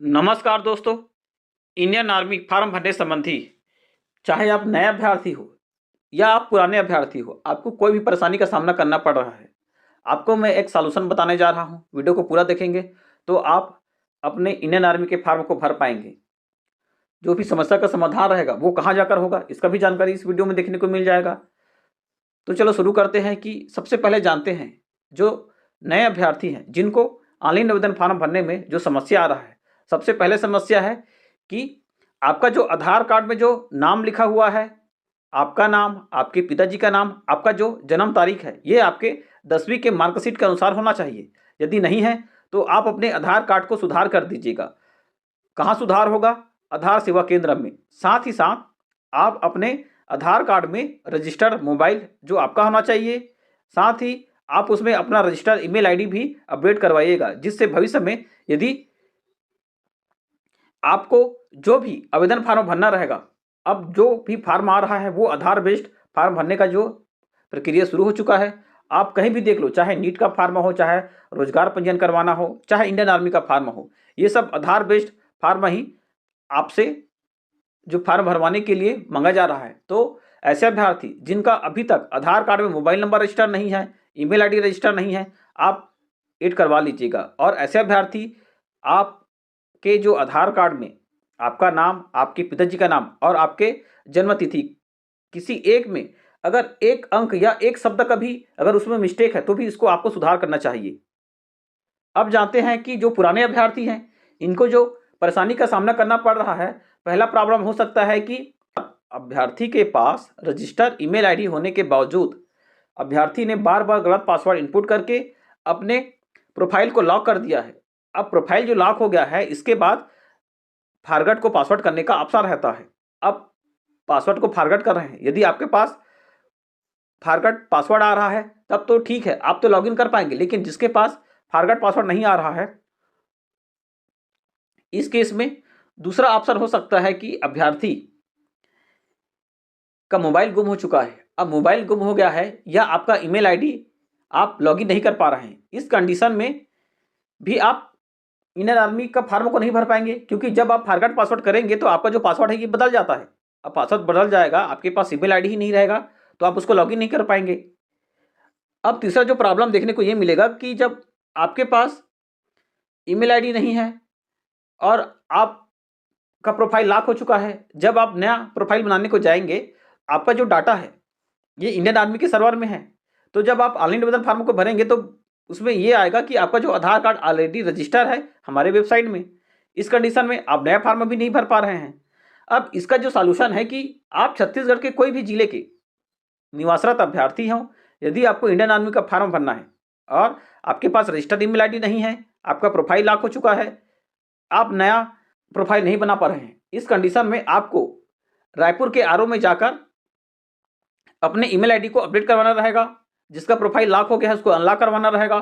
नमस्कार दोस्तों। Indian army farm भरने संबंधी चाहे आप नए अभ्यर्थी हो या आप पुराने अभ्यर्थी हो, आपको कोई भी परेशानी का सामना करना पड़ रहा है, आपको मैं एक सॉल्यूशन बताने जा रहा हूं। वीडियो को पूरा देखेंगे तो आप अपने इंडियन आर्मी के फार्म को भर पाएंगे। जो भी समस्या का समाधान रहेगा वो कहाँ जाकर होगा, इसका भी जानकारी इस वीडियो में देखने को मिल जाएगा। तो चलो शुरू करते हैं कि सबसे पहले जानते हैं जो नए अभ्यर्थी हैं जिनको ऑनलाइन आवेदन फॉर्म भरने में जो समस्या आ रहा है। सबसे पहले समस्या है कि आपका जो आधार कार्ड में जो नाम लिखा हुआ है, आपका नाम, आपके पिताजी का नाम, आपका जो जन्म तारीख है, ये आपके 10वीं के मार्कशीट के अनुसार होना चाहिए। यदि नहीं है तो आप अपने आधार कार्ड को सुधार कर दीजिएगा। कहाँ सुधार होगा? आधार सेवा केंद्र में। साथ ही साथ आप अपने आधार कार्ड में रजिस्टर्ड मोबाइल जो आपका होना चाहिए, साथ ही आप उसमें अपना रजिस्टर्ड ईमेल आईडी भी अपडेट करवाइएगा, जिससे भविष्य में यदि आपको जो भी आवेदन फॉर्म भरना रहेगा, अब जो भी फॉर्म आ रहा है वो आधार बेस्ड फॉर्म भरने का जो प्रक्रिया शुरू हो चुका है। आप कहीं भी देख लो, चाहे नीट का फॉर्म हो, चाहे रोजगार पंजीयन करवाना हो, चाहे इंडियन आर्मी का फॉर्म हो, ये सब आधार बेस्ड फॉर्म ही आपसे जो फॉर्म भरवाने के लिए मांगा जा रहा है। तो ऐसे अभ्यर्थी जिनका अभी तक आधार कार्ड में मोबाइल नंबर रजिस्टर नहीं है, ईमेल आईडी रजिस्टर नहीं है, आप ऐड करवा लीजिएगा। और ऐसे अभ्यर्थी आपके जो आधार कार्ड में आपका नाम, आपके पिताजी का नाम और आपके जन्म तिथि किसी एक में अगर एक अंक या एक शब्द का भी अगर उसमें मिस्टेक है तो भी इसको आपको सुधार करना चाहिए। अब जानते हैं कि जो पुराने अभ्यर्थी हैं इनको जो परेशानी का सामना करना पड़ रहा है। पहला प्रॉब्लम हो सकता है कि अभ्यर्थी के पास रजिस्टर्ड ईमेल आईडी होने के बावजूद अभ्यर्थी ने बार बार गलत पासवर्ड इनपुट करके अपने प्रोफाइल को लॉक कर दिया है। अब प्रोफाइल जो लॉक हो गया है, इसके बाद फॉरगेट को पासवर्ड करने का ऑप्शन रहता है। अब पासवर्ड को फॉरगेट कर रहे हैं, यदि आपके पास फॉरगेट पासवर्ड आ रहा है तब तो ठीक है, आप तो लॉगिन कर पाएंगे। लेकिन जिसके पास फॉरगेट पासवर्ड नहीं आ रहा है, इस केस में दूसरा ऑप्शन हो सकता है कि अभ्यर्थी का मोबाइल गुम हो चुका है। अब मोबाइल गुम हो गया है या आपका ईमेल आईडी आप लॉगिन नहीं कर पा रहे हैं, इस कंडीशन में भी आप इंडियन आर्मी का फॉर्म को नहीं भर पाएंगे, क्योंकि जब आप फॉरगेट पासवर्ड करेंगे तो आपका जो पासवर्ड है ये बदल जाता है। अब पासवर्ड बदल जाएगा, आपके पास ईमेल आईडी ही नहीं रहेगा तो आप उसको लॉगिन नहीं कर पाएंगे। अब तीसरा जो प्रॉब्लम देखने को ये मिलेगा कि जब आपके पास ईमेल आईडी नहीं है और आपका प्रोफाइल लॉक हो चुका है, जब आप नया प्रोफाइल बनाने को जाएंगे, आपका जो डाटा है ये इंडियन आर्मी के सर्वर में है। तो जब आप ऑनलाइन आवेदन फॉर्म को भरेंगे तो उसमें ये आएगा कि आपका जो आधार कार्ड ऑलरेडी रजिस्टर है हमारे वेबसाइट में। इस कंडीशन में आप नया फॉर्म भी नहीं भर पा रहे हैं। अब इसका जो सॉल्यूशन है कि आप छत्तीसगढ़ के कोई भी जिले के निवासरत अभ्यर्थी हों, यदि आपको इंडियन आर्मी का फॉर्म भरना है और आपके पास रजिस्टर्ड ईमेल आईडी नहीं है, आपका प्रोफाइल लॉक हो चुका है, आप नया प्रोफाइल नहीं बना पा रहे हैं, इस कंडीशन में आपको रायपुर के आरओ में जाकर अपने ईमेल आईडी को अपडेट करवाना रहेगा। जिसका प्रोफाइल लॉक हो गया है उसको अनलॉक करवाना रहेगा।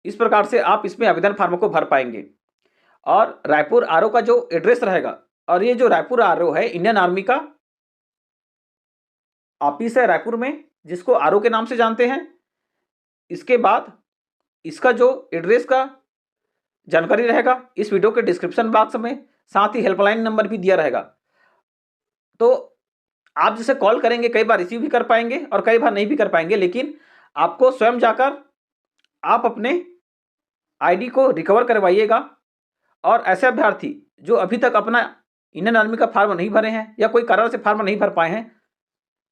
इस प्रकार से आप इसमें आवेदन फॉर्म को भर पाएंगे। और रायपुर आरओ का जो एड्रेस रहेगा, और ये जो रायपुर आरओ है इंडियन आर्मी का ऑफिस है रायपुर में, जिसको आरओ के नाम से जानते हैं। इसके बाद इसका जो एड्रेस का जानकारी रहेगा इस वीडियो के डिस्क्रिप्शन बॉक्स में, साथ ही हेल्पलाइन नंबर भी दिया रहेगा। तो आप जिसे कॉल करेंगे कई बार रिसीव भी कर पाएंगे और कई बार नहीं भी कर पाएंगे, लेकिन आपको स्वयं जाकर आप अपने आईडी को रिकवर करवाइएगा। और ऐसे अभ्यर्थी जो अभी तक अपना इंडियन आर्मी का फॉर्म नहीं भरे हैं या कोई कारण से फॉर्म नहीं भर पाए हैं,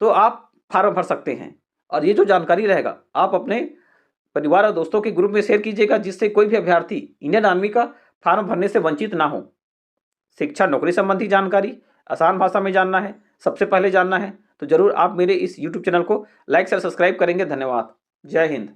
तो आप फॉर्म भर सकते हैं। और ये जो जानकारी रहेगा आप अपने परिवार और दोस्तों के ग्रुप में शेयर कीजिएगा, जिससे कोई भी अभ्यर्थी इंडियन आर्मी का फॉर्म भरने से वंचित ना हो। शिक्षा नौकरी संबंधी जानकारी आसान भाषा में जानना है, सबसे पहले जानना है, तो जरूर आप मेरे इस YouTube चैनल को लाइक से सब्सक्राइब करेंगे। धन्यवाद। जय हिंद।